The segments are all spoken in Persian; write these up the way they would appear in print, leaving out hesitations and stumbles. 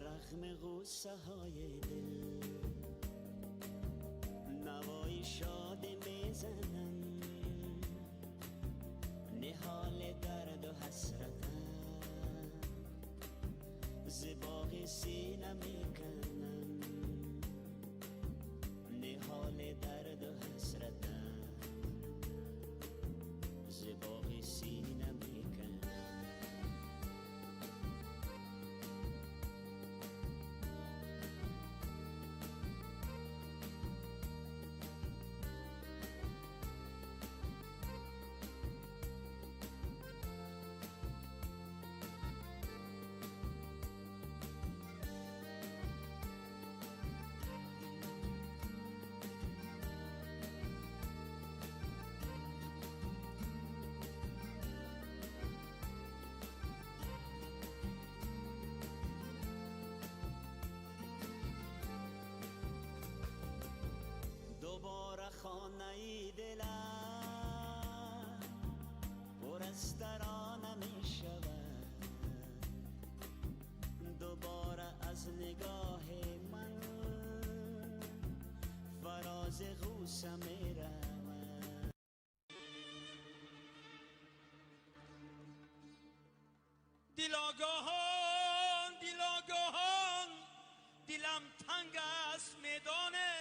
رغم غصه های دل نوای شاد میزنم، نهال درد و حسرتم زباغ سینه میکنم، نهال درد و حسرتم زباغ سینه میکنم. دوباره خانه دلم پر از ترانه می شود، دوباره از نگاه من فراز غوسه می رود. دلاگاهان دلاگاهان دلم تنگ است میدانه،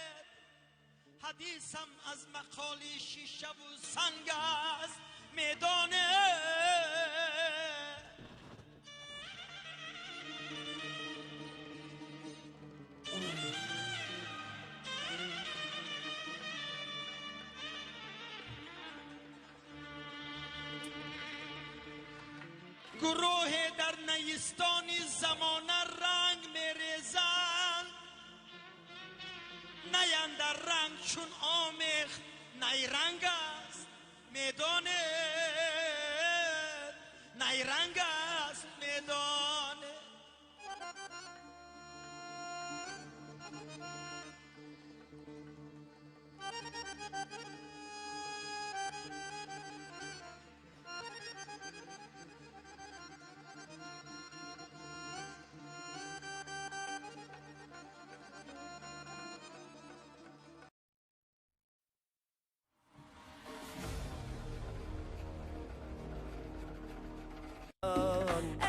حدیثم از مقالی شیشه و سنگ است میدانه. گروه در نیستان زمانه رنگ میریزند، نیند در رنگ چون آمیخت نیرنگ است میدان، نیرنگ است میدان.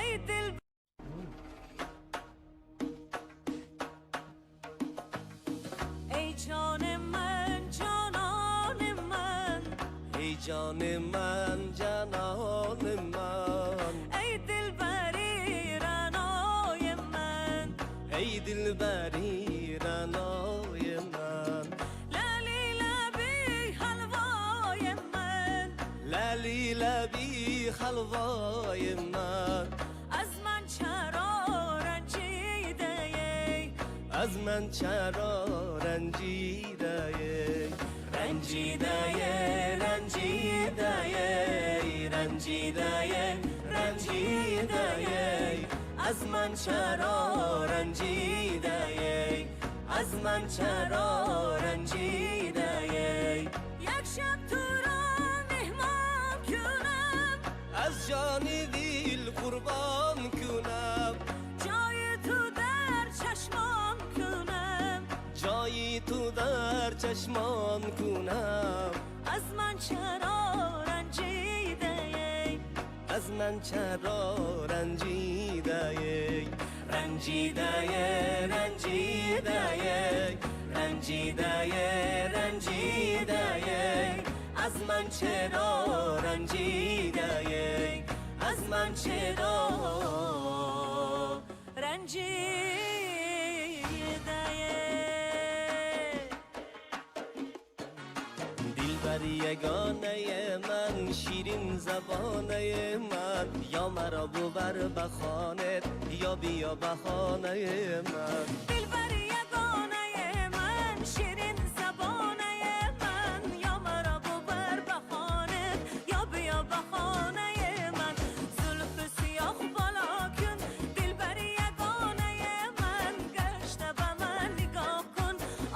ای دل ای جان من جانان من، ای جان من جانان من، ای دلبری رنای من، ای دلبری رنای من، للی لبی حلوای من، للی لبی حلوای من، از من چرا رنجیده ای، از من چرا رنجیده ای، رنجیده ای، رنجیده ای، رنجیده ای، رنجیده ای، از من چرا رنجیده ای، از من چرا رنجیده ای. یک شب تو را مهمان کنم، از جان دل قربان کنم، جای تو در چشمان کنم، جای تو در چشمان کنم، از من چرا رنجیده ای، از من چرا رنجیده ای، رنجیده ای، رنجیده ای، رنجیده ای، رنجیده ای، از من چرا رنجیده ای، از من چرا رنجیده دلبر یگانه من، شیرین زبانه من، یا مرا ببر بخانه یا بیا بخانه من. دلبر یگانه من، شیرین زبانه من، یا مرا ببر بخانه یا بیا بخانه من. زلف سیاه بالا کن دلبر یگانه من، گشته به من نگاه کن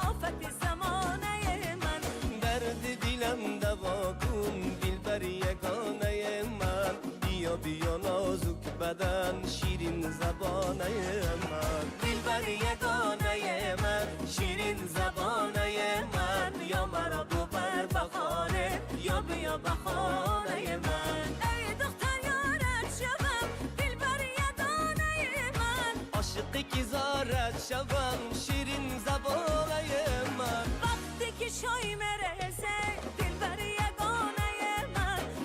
آفت زمانه من. درد دلم دوا کن دلبر یگانه من، بیا بیا نازک بدن شیرین زبانه من. بر یگانه من شیرین زبانه من یا مرا ببر بخانه یا بیا بخانه من ای دختر یارت شوم دل بر یگانه من عاشقی که زارت شوم شیرین زبانه من وقتی که شای مرسه دل بر یگانه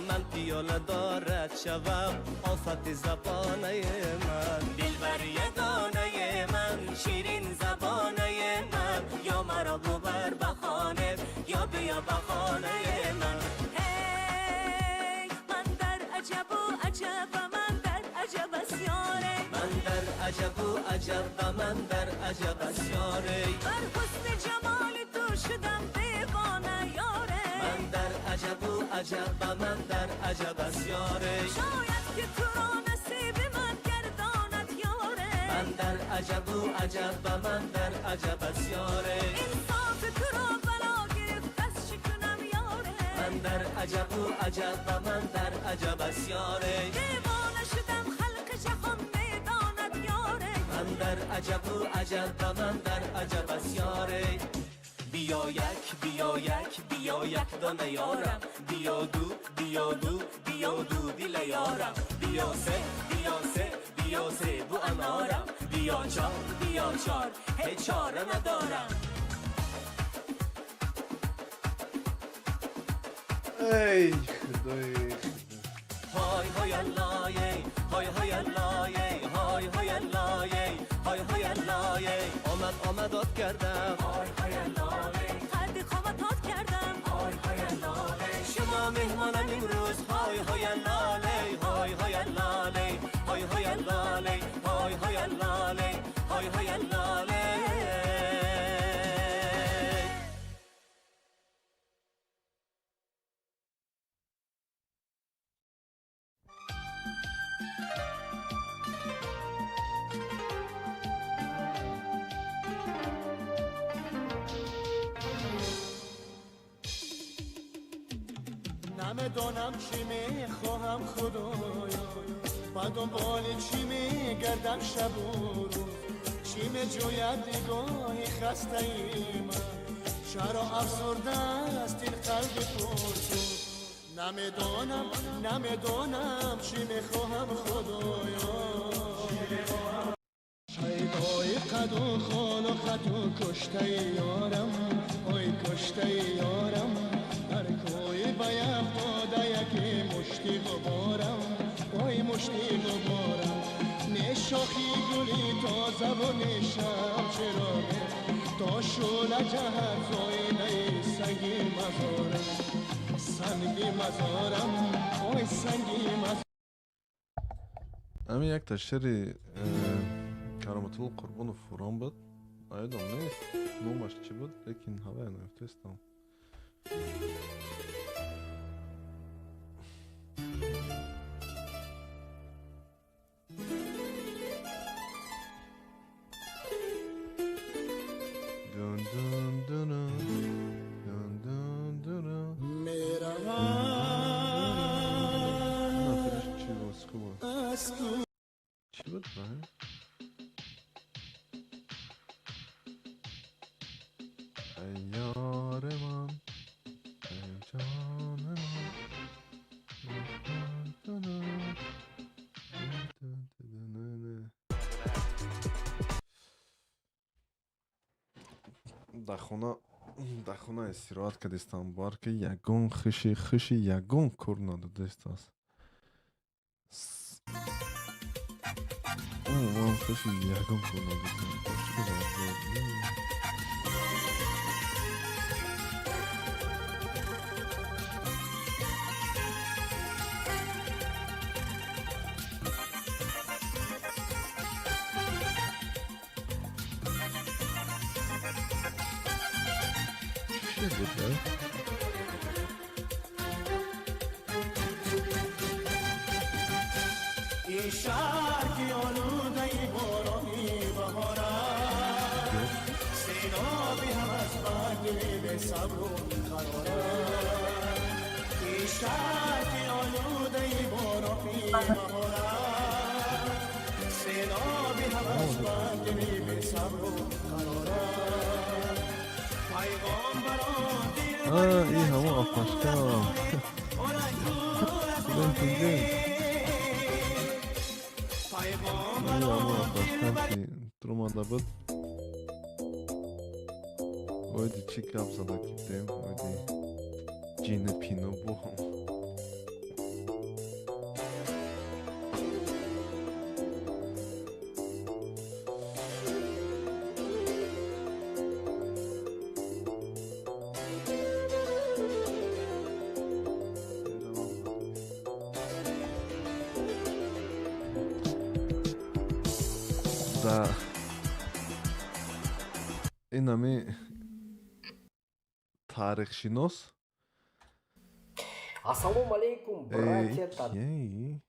من پیاله دارد شوم آفت زبانه من دل بر یگانه من شیرین زبانه من یا مرا ببر بخانه یا بیا بخانه من هی من در عجب و عجب و من در عجب اسیاره من در عجب و عجب و من در عجب اسیاره بر حسن جمال تو شدم دیوانه یاره من در عجب و عجب و من در عجب اسیاره شاید که تو را نصیب من گرداند یاره من در عجب و عجب و من در عجب اسیاره انصاف تو را بلا گرفت از شکنم یاره من در عجب و عجب و من در عجب اسیاره دیوانه شدم خلق جهان میداند یاره من در عجب و عجب و من در عجب اسیاره بیا یک دانه یارم بیا دو دل یارم بیا سه بو انارم بیا چار هیچ چاره ندارم ای خدای های های اللهی های های اللهی های های اللهی های های اللهی آمد داد کردم های های اللهی قد قامتات کردم های های اللهی شما مهمانم امروز های های اللهی های های اللهی های های اللهی های های اللهی های های اللهی نمیدانم چی میخواهم خدایا و دنبال چی میگردم شب و روز چی میجوید نگاهی خسته ای من چرا افسرده است این قلب پرسوز نمیدانم چی میخواهم خدایا شیدای قد و خال و خط و کشته یارم آی کشته یارم در کوی بایم داده یکی مشتی غبارم وای مشتی غبارم نه شاخی گلی تازه و نشم چراغه تا شعله جهت زاینه سنگی مزارم وای سنگی مزارم همین یک تشتری کرامتول قربان فوران بود آیدم نیست نومش چی بود لیکن هوای نفرستم چی بود نه؟ ای یار من ای جان من در خونه استراحت کردستم بار که یگون خشی یگون کور ندادست است من خشی یگون کور ندادستم این شهر که آلوده بارانی بهارم سیلابی هم از بعد به صبر و قرارم این شهر که آلوده بارانی بهارم سیلابی هم از بعد مسلمی به صبر و قرارم پیغامبران دل این همون آفاشکا بگم تونگه این همون آفاشکا که درمانده بود oydi çi kabzada gittim oydi cini pino bu da inami тарихшинос Assalomu alaykum, bratья. ей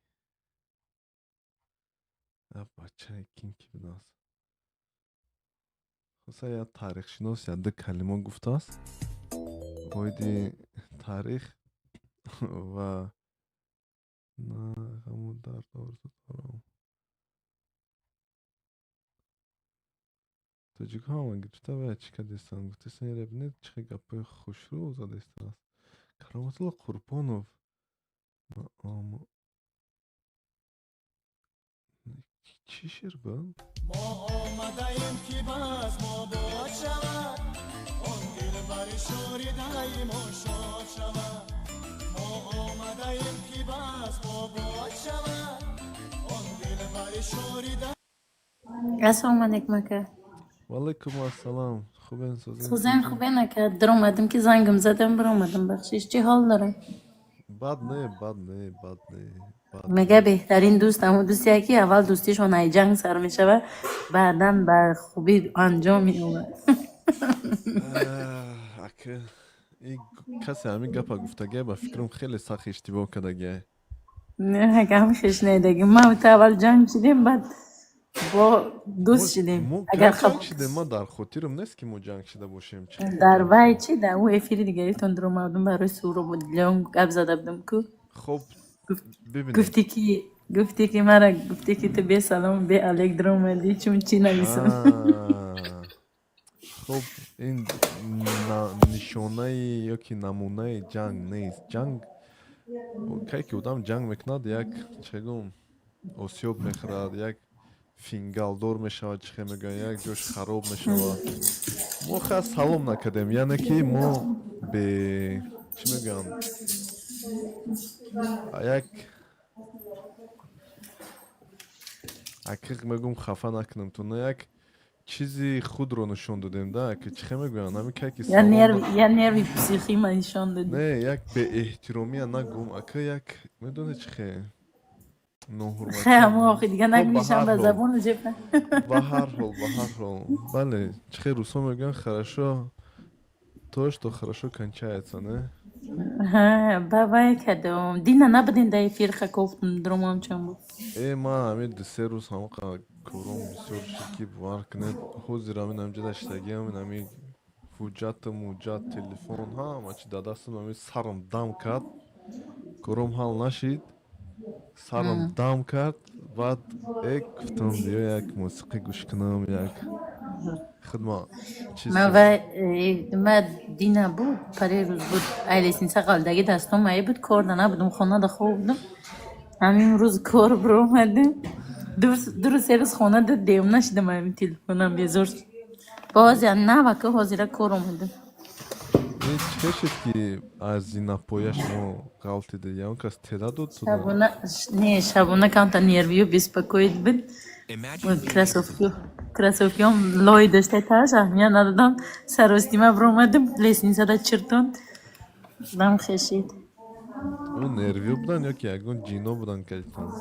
бача ким нас хуса я тарихшинос яда калимо гуфтааст ойди тарих ва на ҳамун дард орзу дорам тоҷикҳо ҳаман гирифта ва чӣ кардистан гуфтистан ярабинед чихе гапои хушрӯ задистааст кароматулло қурбонов چی شیر بود؟ ما آمدیم که باز ما باید شود آن دل بر شوریدهی ما شاد شود ما آمدیم که باز ما باید شود آن دل بر شوریده Assalomu alaykum aka. Va alaykum assalom. Xubin so'zing. So'zing xubin aka. Diromadim ki zangim zadim biromadim baxshish. Chi hollaring? Bad ne. مگه بهترین دوست اما دوستی که اول دوستیشون ای جنگ سر میشه و بعدا به خوبی انجام میومد. اکه این کسی همین گپا گفتگه با فکرم خیلی سخت اشتباه کردگه. نه اگه هم خش نیدگیم ما تا اول جنگ شدیم بعد با دوست شدیم. اگر جنگ شدیم ما در خاطرم نیست که ما جنگ شده باشیم. در وای چی در او افیری دیگری تون درم آدم برای سورو بود لیون گپ زده بودم کو. خب ببینید. گفتی که مرا گفتی که تو به سلام به علیک درم آدی چون چی نمیسون. خب این نشانه یا که نمونه جنگ نیست. جنگ که آدم جنگ میکند یک چگم آسیاب میخورد یک فینگالدار میشود چه میگن یک جوش خراب میشود ما خاص سلام نکردیم یعنی که ما به چی میگن یک حقیق میگم خفه نکنم تو نه یک چیزی خود رو نشون دادیم ده که چه میگن همین که سلام یا نروی پسیخی ما نشون دادیم نه یک به احترامی نگم اکه یک میدونه چه خیلی آخی دیگه نگمیشم به زبون جبه به هر حال بله چه روسا میگن خرشو توش تو خرشو کنچایتسا نه بابای کدوم دینا نبودین دای فیرخه کفتم درمام چون بود ما همین سه روز همه کورم بسیار شکی بوار کنه حوزی را من همجه داشتگی همین فوجات تلفن ها ما چی دادستم همین سرم دم کرد کورم حال نشید سرم دم کرد بعد گفتم بیا یک موسیقی گوش کنم یک خدمت ما دینا بود پری روز بود ایلیسین سقالدگی دستم مایی بود کار نبودم خانه ده خوب بودم همین روز کار برو اومدم دو سه روز خانه ده دیم نشدم همین تلفنم بیزور باز یا نه وکه حاضره کار اومدم چه شد که از این نپایش ما غلطی ده یا اون کس تدا داد شبونه کم تا نیرویو بیسپکوید بود کراسوفیام لای داشته تاش اهمیه ندادم سراستی برو اومدم لیسین زده چرتون دم خشید اون نیرویو بودن یا که یکون جینو بودن کلتون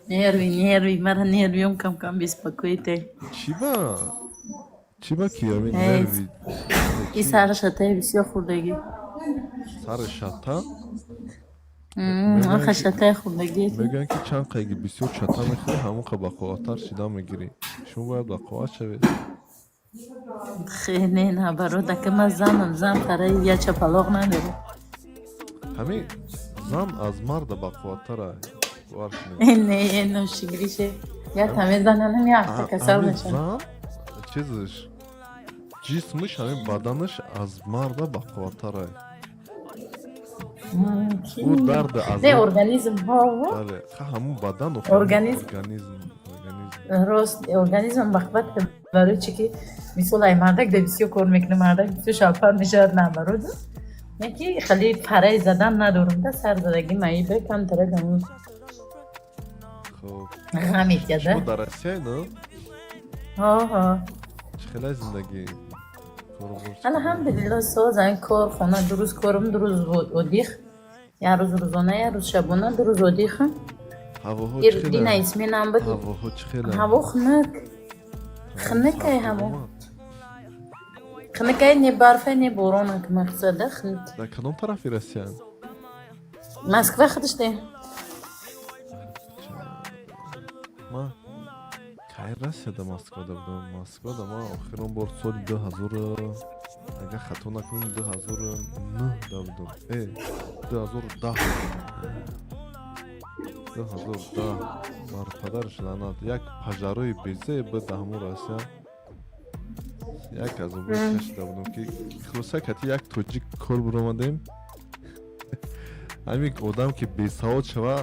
نیروی مرا نیرویم کم بیسپکویده چی با کی همین نیروی این سر شته بسیار خوردگی سر شته؟ آخه شته خوردگی میگن که چند قیگی بسیار شته میخوری همون که بقواتر شده میگیری شما باید بقوات شوید خیلی نه برو دکه من زن تره یه چپلاغ نداره همین زن از مرد بقواتر نه نوشگریشه یا تمیز زنانم یا هفته کسل ҳамин میشن зан чизиш ҷисмиш ҳамин баданаш аз марда бақувваттарай ӯ дарди аз نه ارگانیزم ها бале ҳамун бадану Организм. организм راست ارگانیزم بخواد برای چی که مثل ای مردک ده بسیار کار میکنه مردک بسیار شلپر نشد نمارود یکی خیلی پره زدن ندارم ده سر زدگی مایی بکن تره دمون хуб غمیت шумо یده дар Россия ну ها ها чӣ хеле зиндагӣ корубор الحمدلله ساز این کار خونه دو روز کارم دو روز одих یه روز روزانه یه روز شبانه دو روز одихم ҳавоҳо чӣ دینه хеле اسمی نام بود ҳавоҳо чӣ хеле هوا خنک ای همو خنک ای نی برفه نی بارانه که مقصده خنک дар кадом тарафи Россия مسکوه خودش ده ман кай Россияда Москвада будам Москвада ман охирон бор соли 2000 агар хато накунам 2009 да будам 2010 мар падараш лаънат як пажарои безе буд ҳамун Россия як аз он кашида будам ки хулоса кати як тоҷик кор буромадем ҳамин одам ки бесавод шава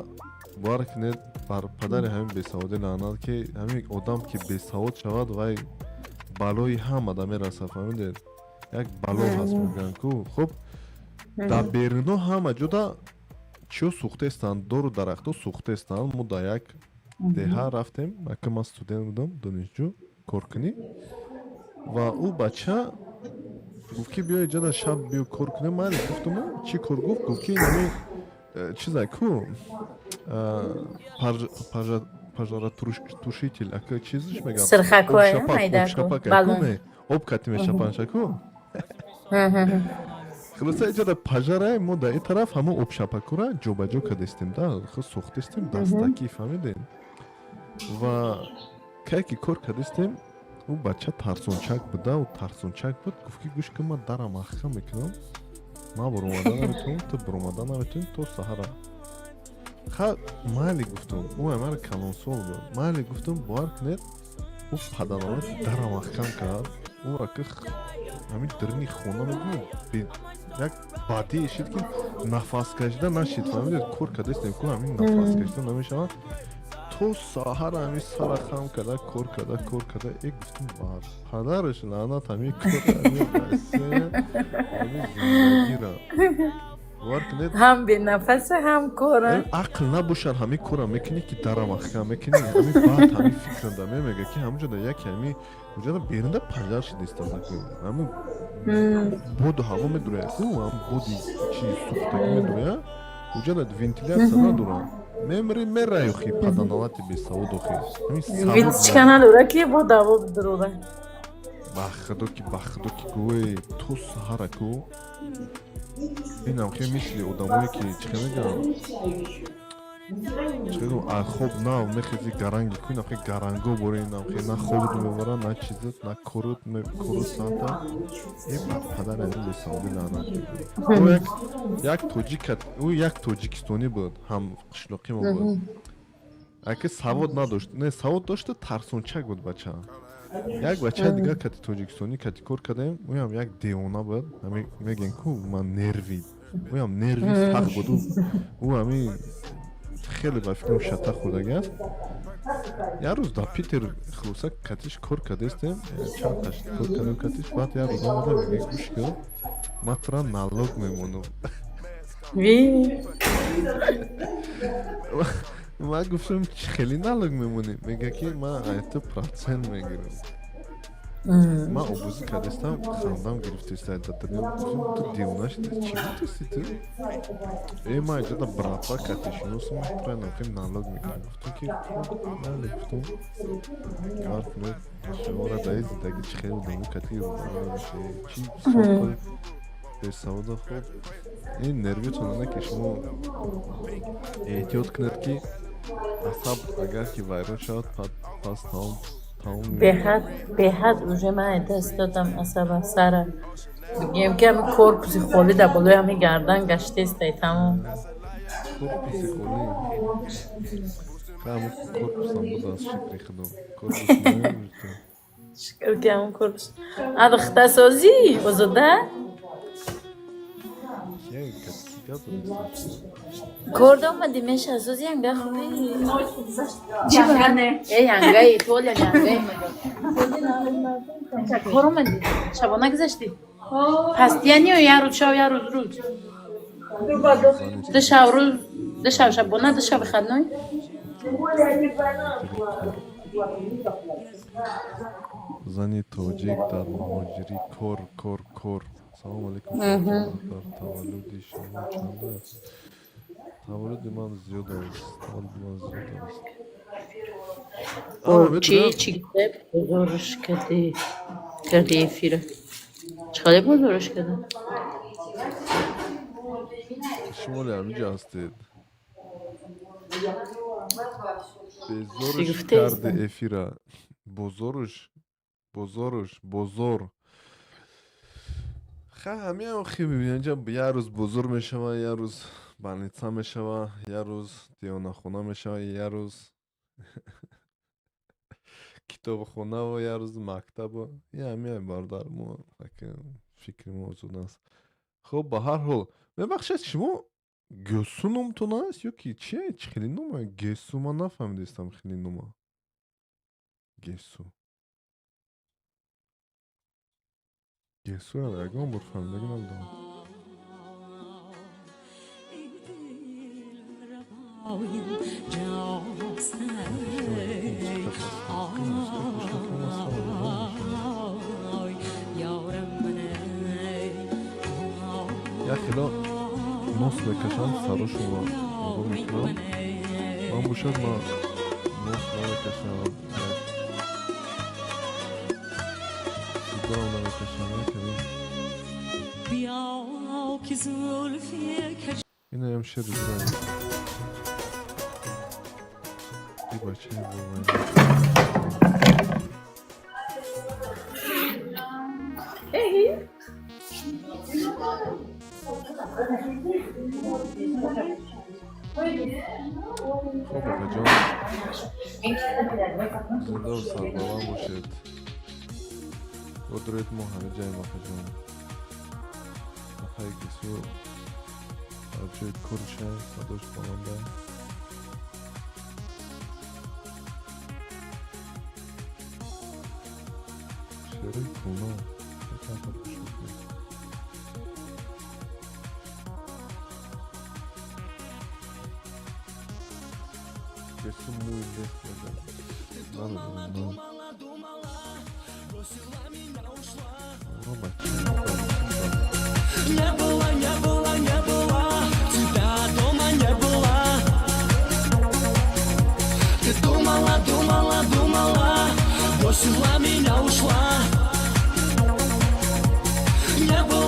бовар кунед бар падари ҳамин бесаводӣ лаънат ки ҳамин одам ки бесавод шавад вай балои ҳамада мерасад фаҳмидед як бало ҳаст мегӯянд ку хуб дар беруно ҳама ҷода чиё сӯхтестанд дору дарахтҳо сӯхтестанд мо дар як деҳа рафтем ака ман студент будам донишҷӯ коркунӣ ва ӯ бача гуфт ки биё иҷода шаб биё кор кунем майли гуфтум чӣ кор гуфт ки нами чизай ку пожаротушитель ака чизиш мегам сирхакое майдаку балон об кати мешапаншаку хулоса иҷода пажарае мо дар ин тараф ҳамон обшапакура ҷобаҷо кардистем да худ сохтистем дастакӣ фаҳмидем ва кае ки кор кардистем ӯ бача тарсончак буда ӯ тарсончак буд гуфт ки гӯш кун ман дарам ахка мекунам ман буромадан наметавонам ту буромадан наметавонӣ то саҳара ха майли гуфтум ӯ амара калонсол буд майли гуфтум бовар кунед ӯ паданона дарам ахкам кард ӯ рака ҳамин дарини хона мебинед як бадӣ ишид ки нафас кашида нашид фаҳмидед кор кардастем ку ҳамин нафас кашида намешавад то саҳар ҳамин сара хам карда кор карда гуфтум бар падараш лаънат ҳамин кор ҳамин Россия ҳамин зиндагира бовар кунед ҳам бенафасе ҳам кора ақл набошад ҳамин кора мекунӣ ки дарам ахка мекунӣ ҳамин баъд ҳамин фикрада мемега ки ҳамҷода яке ҳамин уҷода берунда пажар шидистазаку ҳамин боду ҳаво медурояку ҳам боди чи сӯхтагӣ медуроя уҷода вентилятсия надорад мемри мераёхи паданалати бесаводохи винтичка надора ки бо даво бидурода бахудо ки гӯи то саҳараку инам хе мисли одамое ки чихе мегӯям хоб на мехези гаранги ку инам хе гаранго боре инам хе на хобу мебара на чизат на корут сата падар ҳамин бесаводи лаънат ӯ як тоҷикистонӣ буд ҳам қишлоқи мо буд аки савод надошт не савод дошта тарсончак буд бача як бачаи дигар кати тоҷикистонӣ кати кор кардем ӯям як девона буд ҳамин мегӯем ку ман нерви ӯям нерви сах буд ӯ ҳамин хеле ба фикрам шата хӯрдаги аст як рӯз дар питер хулоса катиш кор кардастем чанд ташт кор кардем катиш баъд як рӯз омада мега гӯш кӣ ман тура налог мемонам ман гуфтам чӣ хеле налог мемонӣ мега ки ман 1% мегирам ман обӯзӣ кардастам хандам гирифтаистад ту девона шида чӣ бутисти ту ман иҷода братва катишиносам тура нахи налог мекунам гуфтам ки мале гуфтам кар кунед шумора дар ин зиндагӣ чӣ хеле одаму кати рӯбаромеше чӣ соқи бесавода хоб ин нервитонане ки шумо эҳтиёт кунед ки асаб агар ки вайрон шавад пас таом беҳад уже ман дас додам асаба сара бигем ки ҳамин корпуси холи дар болои ҳамин гардан гаштестай тамом корпуси холи همون کرپوس هم بود از شکلی خدا کرپوس نمی‌بود تو شکر که همون کرپس اخته سازی بزرده یه کتیگه بود کرده اومدی میشه سازی ینگه خوبی چی بگنه؟ ینگه طول ینگه کار اومدی شبانه گذاشتی پس یعنی یه روز شب یه روز روز ده شب شبانه ده شب خدنوی زنی توجیک در مهاجری کر سلام علیکم در تولد شما چند است تولد من زیاد است تولد من زیاد است چی گفته بزرگش کردی افیره چقدر بزرگش کرده شما همینجا هستید بزرگش کرده افیره بزرگ همه هم خیلی ببینید اینجا یه روز بزرگ میشوه یه روز بانیتسا میشوه یه روز دیانه خونه میشوه یه روز کتاب خونه و یه روز مکتب و یه همه بردار ما فکر موضوع است خب به هر حال ببخشید شما گسو نومتون است یا که چیه خیلی نومه گسو من نفهمیدستم خیلی نومه گسو هم یکم برفهمیدگی ندارم یه خیلی نوس بکشم سراشون رو میکنم من باشد ما نوس نبکشم سیگارم نبکشم اینه هم شیر بزنیم ای بچه خب آقا جان زنده و سربلند باشید قدرت ما همه جای آقا جان آقای کسو جای کرشه صداش بلنده شیره کونه فکر کنم Isso muito думала, бросила меня, ушла. Не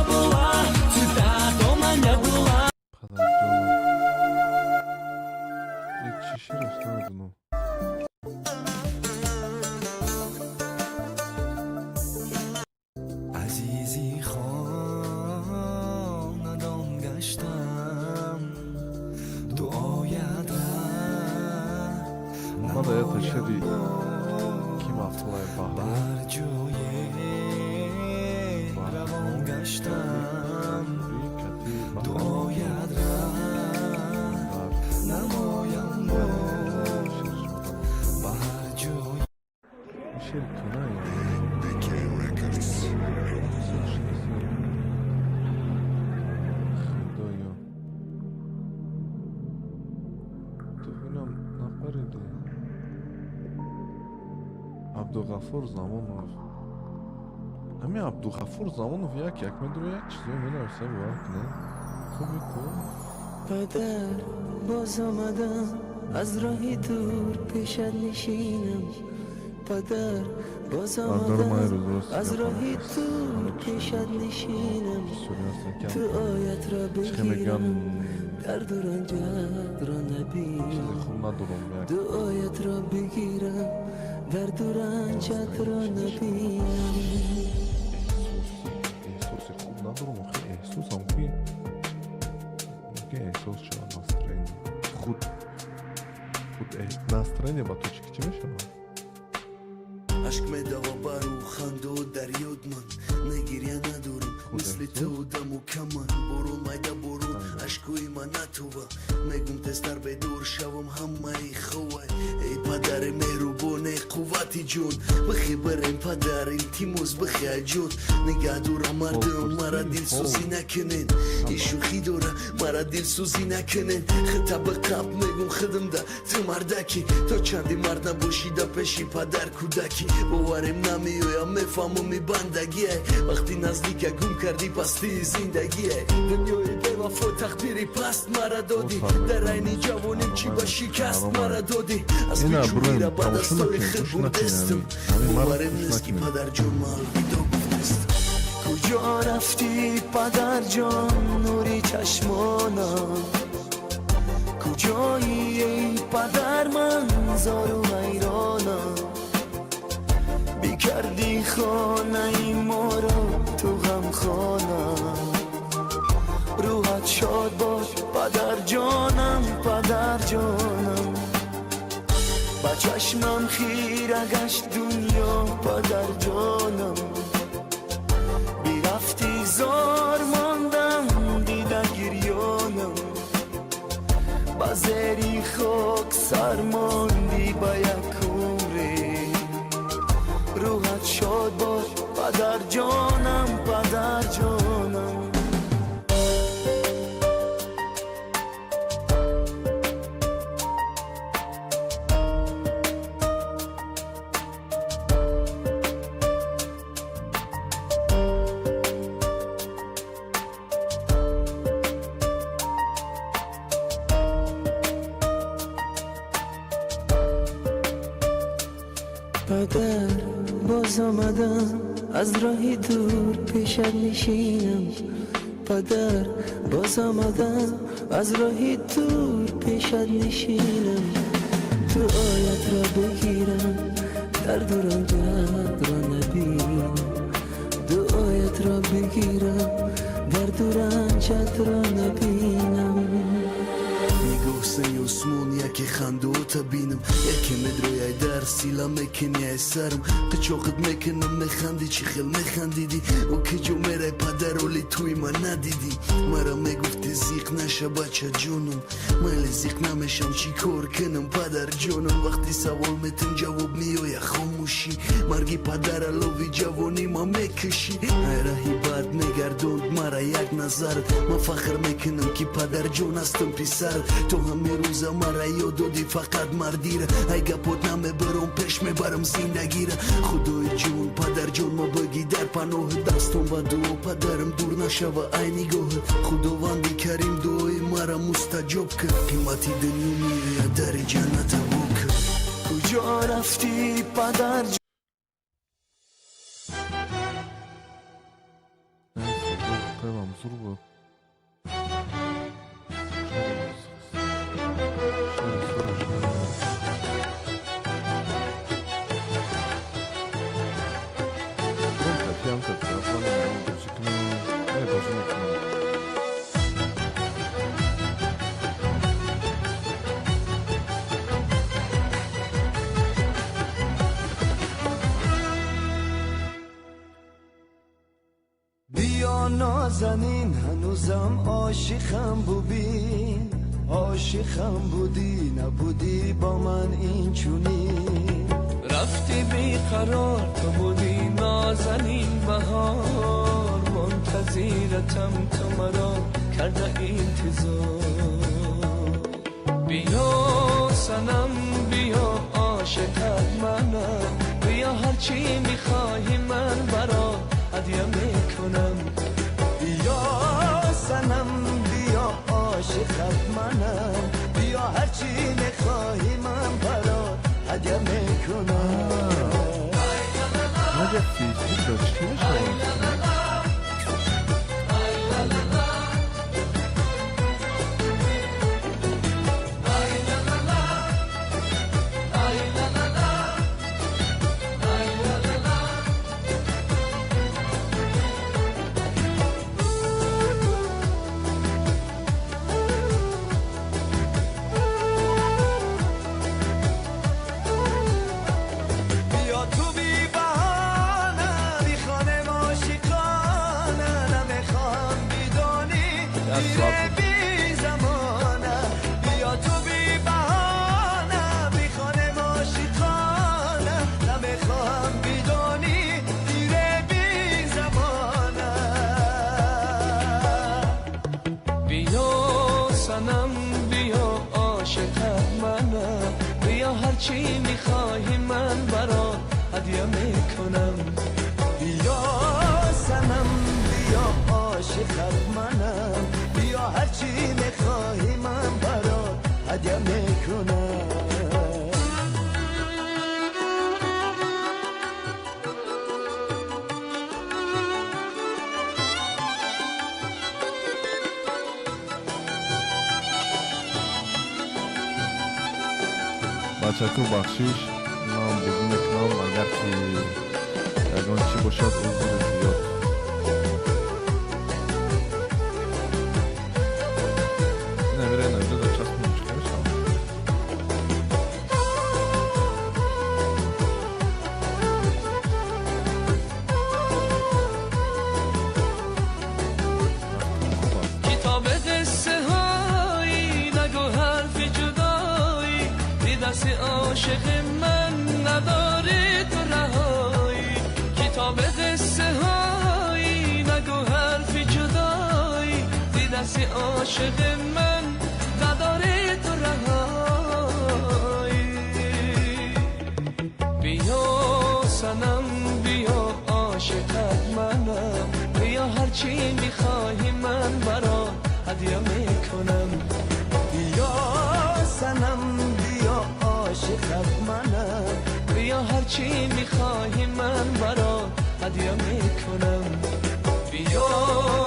было, тебя дома не было. عزیزی خاندان گشتم دعایت ماذا يتشري كيما طلع بر جای روان گشتم دعایت نمایم بر جای عبدالغفور زمانوف همین عبدالغفور زمانوف یک میدونه یک چیزی مینویسه وقت نه خوبی تو پدر باز آمدم از راهی دور پیشت نشینم پدر باز آمدم از راهی دور پیشت نشینم تو آیت را بگیرم درد و رنجت را نبینم دعایت را بگیرم درد و رنجت را نبینم احساس خوب ندارم آخه احساسم خوبی که احساس شد نسترین خود настроение ба то чӣ мешавад? عشق медава бару хандо дар ёд ман негирья надорам мисли ту даму каман борон майда борон ашкои ман натува мегум тезтар бедор шавам ҳамаи ховай эй падари меҳрубоне қуввати ҷон бихи барем падар илтимос бихи аҷод нигаҳ дора мардам мара дилсӯзӣ накунен и шӯхӣ дора мара дилсӯзӣ накунен хита ба қаб мегум хидмда ту мардаки то чанди мард набошида пеши падар кӯдаки боварем намеоям мефаҳмуми бандагие вақти наздика гум карди пастии зиндагие дунёи бевафо тақдири паст мара додӣ дар айни ҷавоним чӣ ба шикаст мара додӣ аз бичунира ба дастои хид бурдестм боварем нест ки падарҷон ма алвидо гуфтестм куҷо рафтӣ падарҷон нури чашмонам куҷои эй падар ман зору ҳайронам бикардӣ хонаи моро ту ғамхонам рӯҳат шод бош падарҷонам падарҷонам ба чашмам хира гашт дунё падарҷонам бирафти зор мондам дида гирёнам ба зери хок сар монди ба як умре рӯҳат шод бош падарҷонам падарҷонам падар боз омадам аз роҳи дур пешат нишинам падар боз омадам аз роҳи дур пешат нишинам дуоятро бигирам дардуро дардро набинам дуоятро бигирам дардуро ранҷатро набинам нигоҳсани осмон яке хандоота бинам яке медрояй дар сила мекунияй сарм қичоқит мекунам механди чӣ хел механдидӣ о ки ҷо мерай падар оли туи ман надидӣ мара мегуфти зиқ наша бачаҷонам майли зиқ намешам чӣ кор кунам падарҷонам вақти савол метим ҷавоб меоя хомӯшӣ марги падар алови ҷавонӣ ма мекушӣ ай раҳи бад мегардонд мара як назар ман фахр мекунам ки падарҷон ҳастам писар то ҳамирӯза мара ёд додӣ фақат мардира ай гапот намебарам пеш мебарам зиндагира худои ҷон падарҷон ма багӣ дар паноҳи дастон ба дуо падарам дур нашава ай нигоҳи худованди карим дуои мара мустаҷоб кард қимати дунё меояд дари ҷанната во кард куҷо рафтӣ падарҷон зур буд بیا نازنین هنوزم عاشقم ببین عاشقم بودی نبودی با من این چونین رفتی بیقرار تو بودی نازنین بهار منتظرتم تو مرا کرده انتظار بیا سنم بیا عاشقت منم بیا هرچی میخواهی من برات هدیه میکنم بیا سنم بیا عاشقت منم بیا هرچی میخواهی من برات هدیه میکنم دیر بی زمانه بیا تو بی بهانه بی خانه عاشقانه نمیخواهم بدانی دیر بی زمانه بیا سنم بیا عاشق منم بیا هرچی میخواهی من برات هدیه میکنم بیا سنم بیا عاشقت منم بیا هرچی میخواهی من برات هدیه میکنم بچکو بخشیش نام بدون نام اگر که یگان چی باشد عذر زیاد نمیره نمیده در چسب مشکلش هم کتاب قصه هایی نگو حرف جدایی دی دست عاشق من نداره تو رهایی کتاب قصه هایی نگو حرف جدایی دی دست عاشق من نداره تو رهایی بیا سنم بیا عاشقت منم بیا هرچی میخواهی من برات هدیه میکنم بیا سنم بیا عاشقت منم بیا هرچی میخواهی من برات هدیه میکنم بیا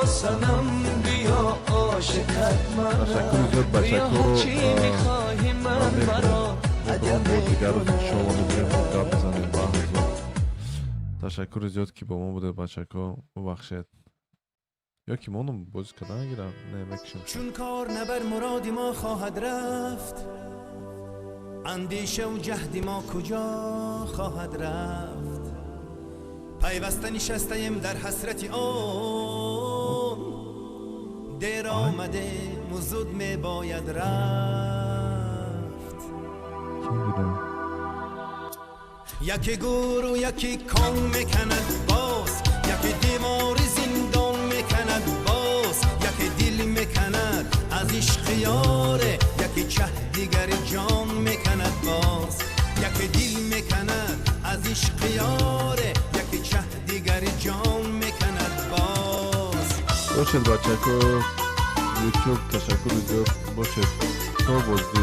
سنم بیا عاشقت تشکر زیاد منم بیا بچکو هرچی میخواهی من برات برام با دیگر رو شما میتونیم گپ بزنیم با حضور تشکر زیاد که با ما بوده بچکو ببخشید یا که مانو بازی کردن نگیرم نه مکشم چون کار نبر مراد ما خواهد رفت اندیشه و جهد ما کجا خواهد رفت پیوسته نشستیم در حسرت آن دیر آمده مزود می باید رفت یکی گور و یکی کام میکند باز یکی دیوار زندان میکند باز یکی دل میکند از عشق یاره یکی چه دیگر جان میکند باز یکی دل میکند از عشق یاره یکی چه دیگر جان میکند باز باشد بچکو یوتیوب تشکر زیاد باشد تا بازدید